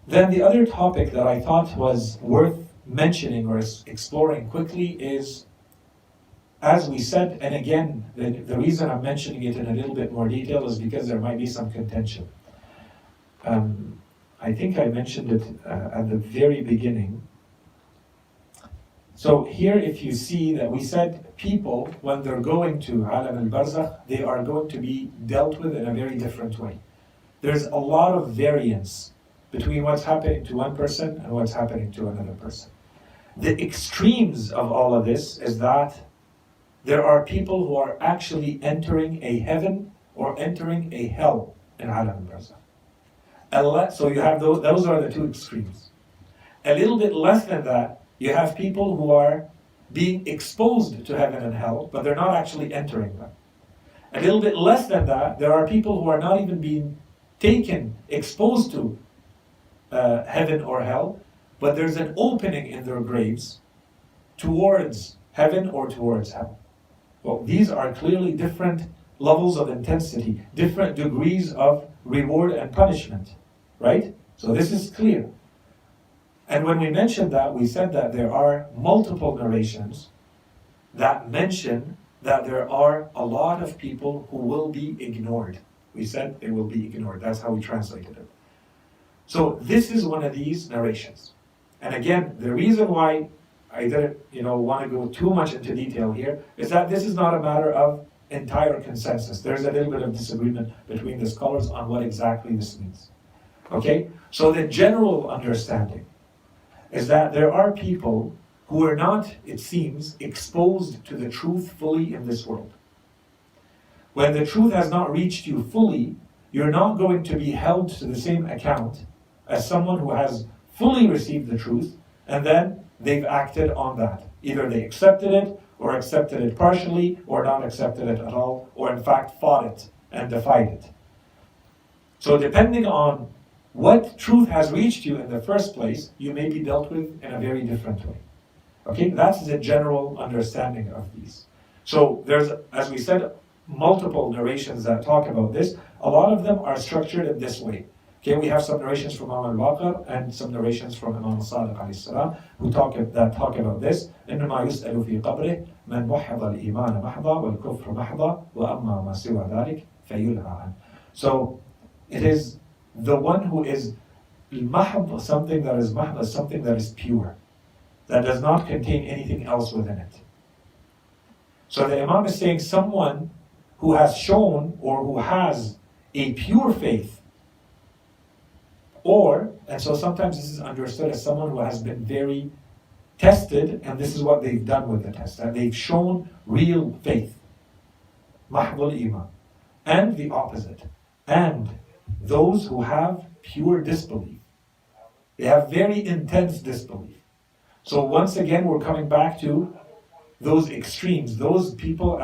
Then the other topic that I thought was worth mentioning or exploring quickly is, as we said, and again, the reason I'm mentioning it in a little bit more detail is because there might be some contention. I think I mentioned it at the very beginning. So here, if you see that we said people, when they're going to Alam al-Barzakh, they are going to be dealt with in a very different way. There's a lot of variance between what's happening to one person and what's happening to another person. The extremes of all of this is that there are people who are actually entering a heaven or entering a hell in Alam al-Barzakh. So you have those are the two extremes. A little bit less than that, you have people who are being exposed to heaven and hell, but they're not actually entering them. A little bit less than that, there are people who are not even being exposed to heaven or hell, but there's an opening in their graves towards heaven or towards hell. Well, these are clearly different levels of intensity, different degrees of reward and punishment, right? So this is clear. And when we mentioned that, we said that there are multiple narrations that mention that there are a lot of people who will be ignored. We said they will be ignored. That's how we translated it. So this is one of these narrations. And again, the reason why I didn't want to go too much into detail here is that this is not a matter of entire consensus. There's a little bit of disagreement between the scholars on what exactly this means. Okay? So the general understanding is that there are people who are not, it seems, exposed to the truth fully in this world. When the truth has not reached you fully, you're not going to be held to the same account as someone who has fully received the truth and then they've acted on that. Either they accepted it or accepted it partially or not accepted it at all, or in fact fought it and defied it. So depending on what truth has reached you in the first place, you may be dealt with in a very different way. Okay, that's the general understanding of these. So there's, as we said, multiple narrations that talk about this. A lot of them are structured in this way. Okay, we have some narrations from Imam al-Baqir and some narrations from Imam al-Sadiq alayhi salam who talk about this. إنما يسأل في قبره من وحد الإيمان محضا والكفر محضا وأما ما سوى ذلك فيلهى عنه. So it is the one who is mahd, something that is mahd, something that is pure, that does not contain anything else within it. So the Imam is saying someone who has shown or who has a pure faith, and so sometimes this is understood as someone who has been very tested, and this is what they've done with the test, that they've shown real faith, mahdul iman, and the opposite, and those who have pure disbelief. They have very intense disbelief. So once again, we're coming back to those extremes, those people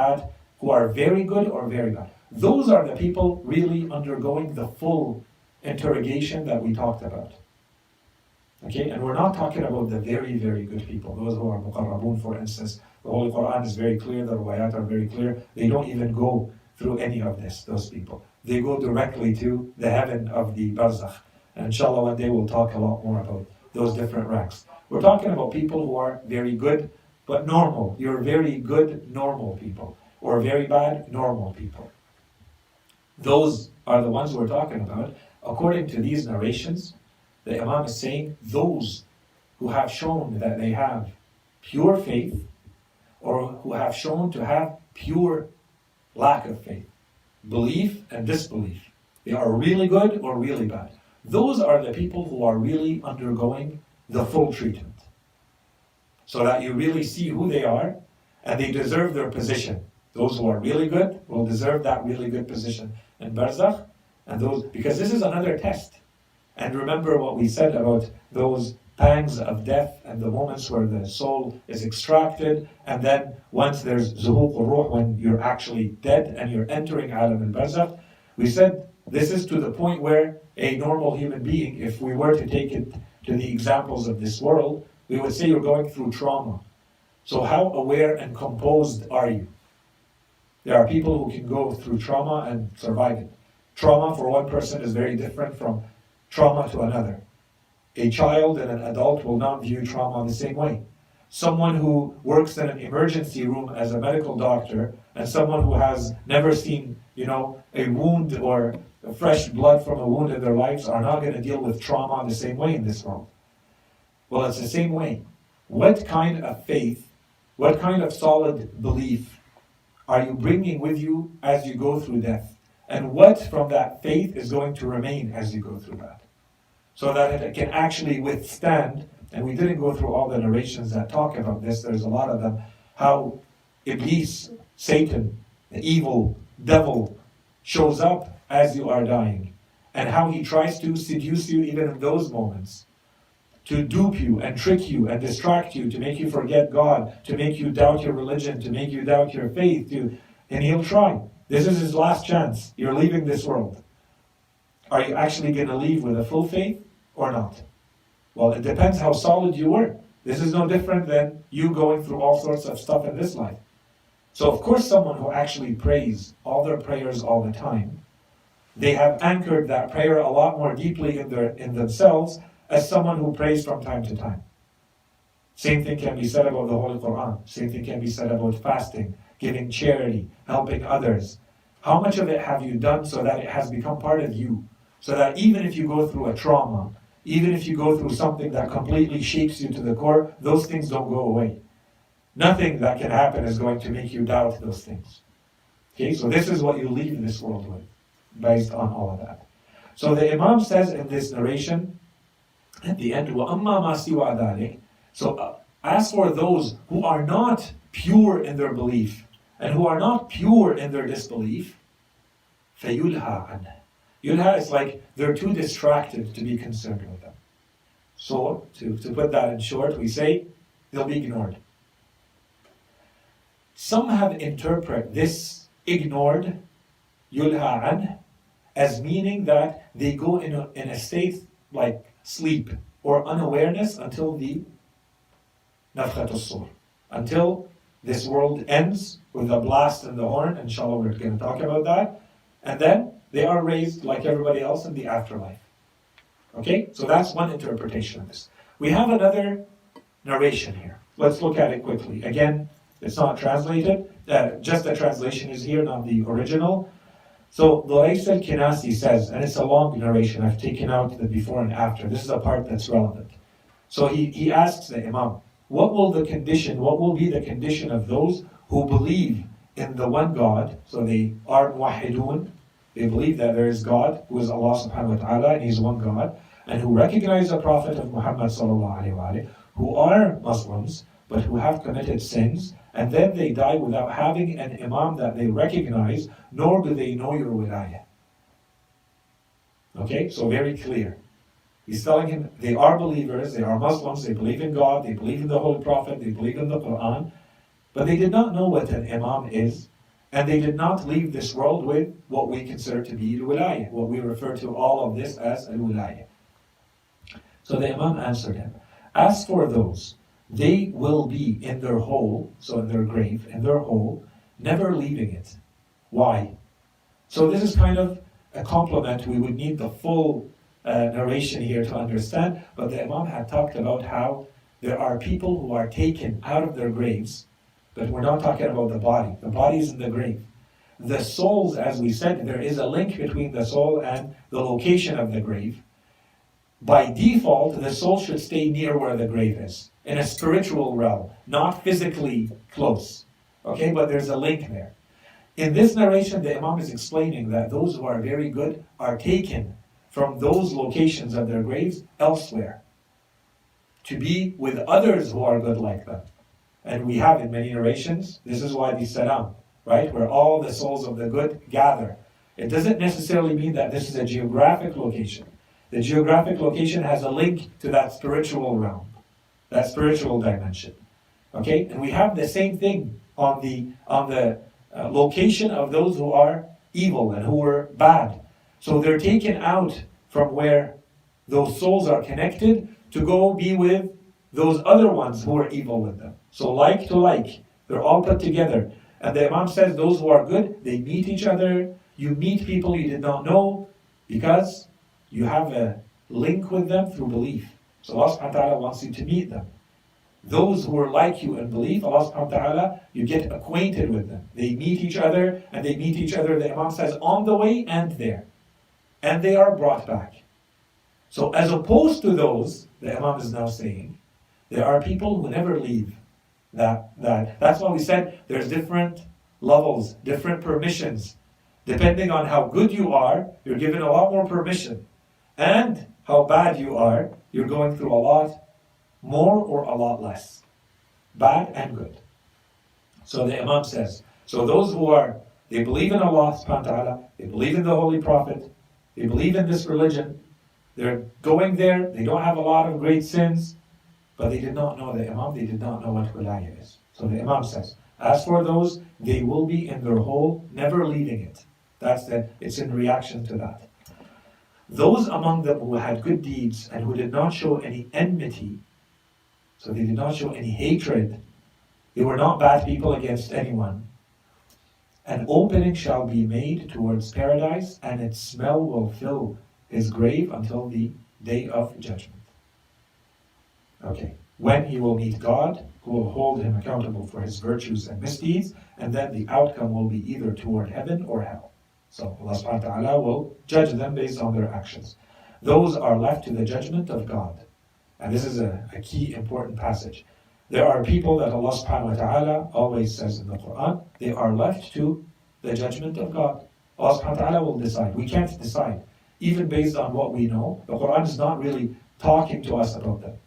who are very good or very bad. Those are the people really undergoing the full interrogation that we talked about. Okay, and we're not talking about the very, very good people, those who are muqarrabun, for instance. The Holy Quran is very clear, the riwayat are very clear. They don't even go through any of this, those people. They go directly to the heaven of the Barzakh. And inshallah, one day we'll talk a lot more about those different ranks. We're talking about people who are very good, but normal. You're very good, normal people. Or very bad, normal people. Those are the ones we're talking about. According to these narrations, the Imam is saying those who have shown that they have pure faith, or who have shown to have pure lack of faith, belief and disbelief. They are really good or really bad. Those are the people who are really undergoing the full treatment. So that you really see who they are, and they deserve their position. Those who are really good will deserve that really good position in Barzakh, and those, because this is another test. And remember what we said about those pangs of death and the moments where the soul is extracted, and then once there's zuhuq al-ruh, when you're actually dead and you're entering alam al-barzakh, we said this is to the point where a normal human being, if we were to take it to the examples of this world, we would say you're going through trauma. So how aware and composed are you? There are people who can go through trauma and survive it. Trauma for one person is very different from trauma to another. A child and an adult will not view trauma the same way. Someone who works in an emergency room as a medical doctor and someone who has never seen, a wound or fresh blood from a wound in their lives are not going to deal with trauma the same way in this world. Well, it's the same way. What kind of faith, what kind of solid belief are you bringing with you as you go through death? And what from that faith is going to remain as you go through that? So that it can actually withstand, and we didn't go through all the narrations that talk about this, there's a lot of them, how Iblis, Satan, the evil devil, shows up as you are dying, and how he tries to seduce you even in those moments, to dupe you and trick you and distract you, to make you forget God, to make you doubt your religion, to make you doubt your faith, and he'll try. This is his last chance. You're leaving this world. Are you actually going to leave with a full faith or not? Well, it depends how solid you were. This is no different than you going through all sorts of stuff in this life. So of course someone who actually prays all their prayers all the time, they have anchored that prayer a lot more deeply in themselves as someone who prays from time to time. Same thing can be said about the Holy Quran. Same thing can be said about fasting, giving charity, helping others. How much of it have you done so that it has become part of you? So that even if you go through a trauma, even if you go through something that completely shakes you to the core, those things don't go away. Nothing that can happen is going to make you doubt those things. Okay, so this is what you leave this world with, based on all of that. So the Imam says in this narration, at the end, وَأَمَّا مَا سِوَى ذَلِكَ. So as for those who are not pure in their belief, and who are not pure in their disbelief, فَيُلْهَى عَنْهُ. Yulha is like they're too distracted to be concerned with them. So, to put that in short, we say they'll be ignored. Some have interpreted this ignored, yulha anh, as meaning that they go in a state like sleep or unawareness until the nafkhat as-sur, until this world ends with a blast in the horn. Inshallah, we're going to talk about that. And then they are raised like everybody else in the afterlife. Okay? So that's one interpretation of this. We have another narration here. Let's look at it quickly. Again, it's not translated. Just the translation is here, not the original. So Durais al-Kinasi says, and it's a long narration, I've taken out the before and after. This is a part that's relevant. So he asks the Imam, what will be the condition of those who believe in the one God? So they are muwahhidun. They believe that there is God, who is Allah subhanahu wa ta'ala, and He's one God, and who recognize the Prophet of Muhammad sallallahu alayhi wa alayhi, who are Muslims, but who have committed sins, and then they die without having an Imam that they recognize, nor do they know your wilayah. Okay, so very clear. He's telling him they are believers, they are Muslims, they believe in God, they believe in the Holy Prophet, they believe in the Quran, but they did not know what an Imam is, and they did not leave this world with what we consider to be al-wilayah, what we refer to all of this as al-wilayah. So the Imam answered him, as for those, they will be in their hole, so in their grave, in their hole, never leaving it. Why? So this is kind of a complement. We would need the full narration here to understand, but the Imam had talked about how there are people who are taken out of their graves, but we're not talking about the body. The body is in the grave. The souls, as we said, there is a link between the soul and the location of the grave. By default, the soul should stay near where the grave is, in a spiritual realm, not physically close. Okay, but there's a link there. In this narration, the Imam is explaining that those who are very good are taken from those locations of their graves elsewhere to be with others who are good like them. And we have in many narrations, this is why the Salam, right, where all the souls of the good gather. It doesn't necessarily mean that this is a geographic location. The geographic location has a link to that spiritual realm, that spiritual dimension. Okay, and we have the same thing on the location of those who are evil and who are bad. So they're taken out from where those souls are connected to go be with those other ones who are evil with them. So like to like, they're all put together. And the Imam says those who are good, they meet each other. You meet people you did not know because you have a link with them through belief. So Allah subhanahu wa ta'ala wants you to meet them. Those who are like you in belief, Allah subhanahu wa ta'ala, you get acquainted with them. They meet each other, and they meet each other, the Imam says, on the way and there. And they are brought back. So as opposed to those, the Imam is now saying, there are people who never leave. That's why we said there's different levels, different permissions. Depending on how good you are, you're given a lot more permission. And how bad you are, you're going through a lot more or a lot less. Bad and good. So the Imam says, so those who they believe in Allah subhanahu wa ta'ala, they believe in the Holy Prophet, they believe in this religion, they're going there, they don't have a lot of great sins, but they did not know the Imam, they did not know what wilayah is. So the Imam says, as for those, they will be in their hole, never leaving it. It's in reaction to that. Those among them who had good deeds and who did not show any enmity, so they did not show any hatred, they were not bad people against anyone. An opening shall be made towards paradise, and its smell will fill his grave until the day of judgment. Okay, when he will meet God, who will hold him accountable for his virtues and misdeeds, and then the outcome will be either toward heaven or hell. So Allah subhanahu wa ta'ala will judge them based on their actions. Those are left to the judgment of God. And this is a key important passage. There are people that Allah subhanahu wa ta'ala always says in the Quran, they are left to the judgment of God. Allah subhanahu wa ta'ala will decide. We can't decide. Even based on what we know, the Quran is not really talking to us about them.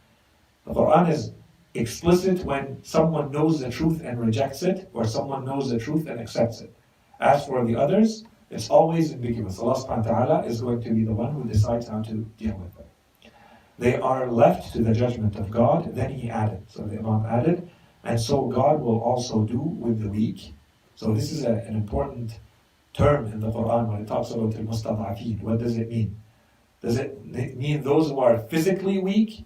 The Quran is explicit when someone knows the truth and rejects it, or someone knows the truth and accepts it. As for the others, it's always ambiguous. Allah subhanahu wa ta'ala is going to be the one who decides how to deal with them. They are left to the judgment of God. Then he added, so the Imam added, and so God will also do with the weak. So this is an important term in the Quran when it talks about al-mustad'afin. What does it mean? Does it mean those who are physically weak?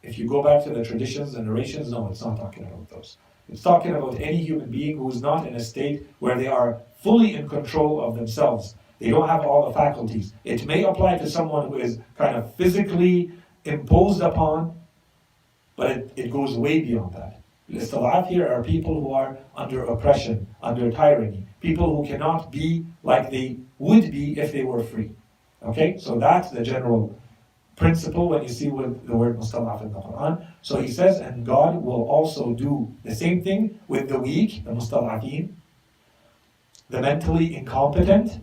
If you go back to the traditions and narrations, no, it's not talking about those. It's talking about any human being who is not in a state where they are fully in control of themselves. They don't have all the faculties. It may apply to someone who is kind of physically imposed upon, but it goes way beyond that. Al-istid'af here are people who are under oppression, under tyranny, people who cannot be like they would be if they were free. Okay, so that's the general principle when you see with the word mustad'af in the Quran. So he says, and God will also do the same thing with the weak, the mustad'afin, the mentally incompetent,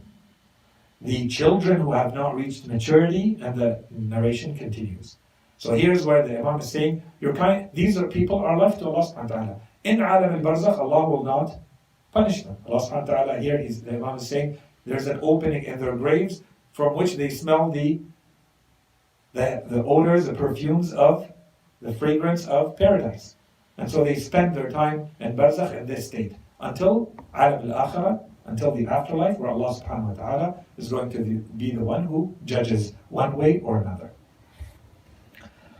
the children who have not reached maturity, and the narration continues. So here's where the Imam is saying, these people are left to Allah subhanahu wa ta'ala. In alam al-barzakh, Allah will not punish them. Allah subhanahu wa ta'ala here, the Imam is saying, there's an opening in their graves from which they smell the odors, the perfumes of the fragrance of paradise. And so they spend their time in barzakh in this state until alam al-akhirah, until the afterlife, where Allah subhanahu wa ta'ala is going to be the one who judges one way or another.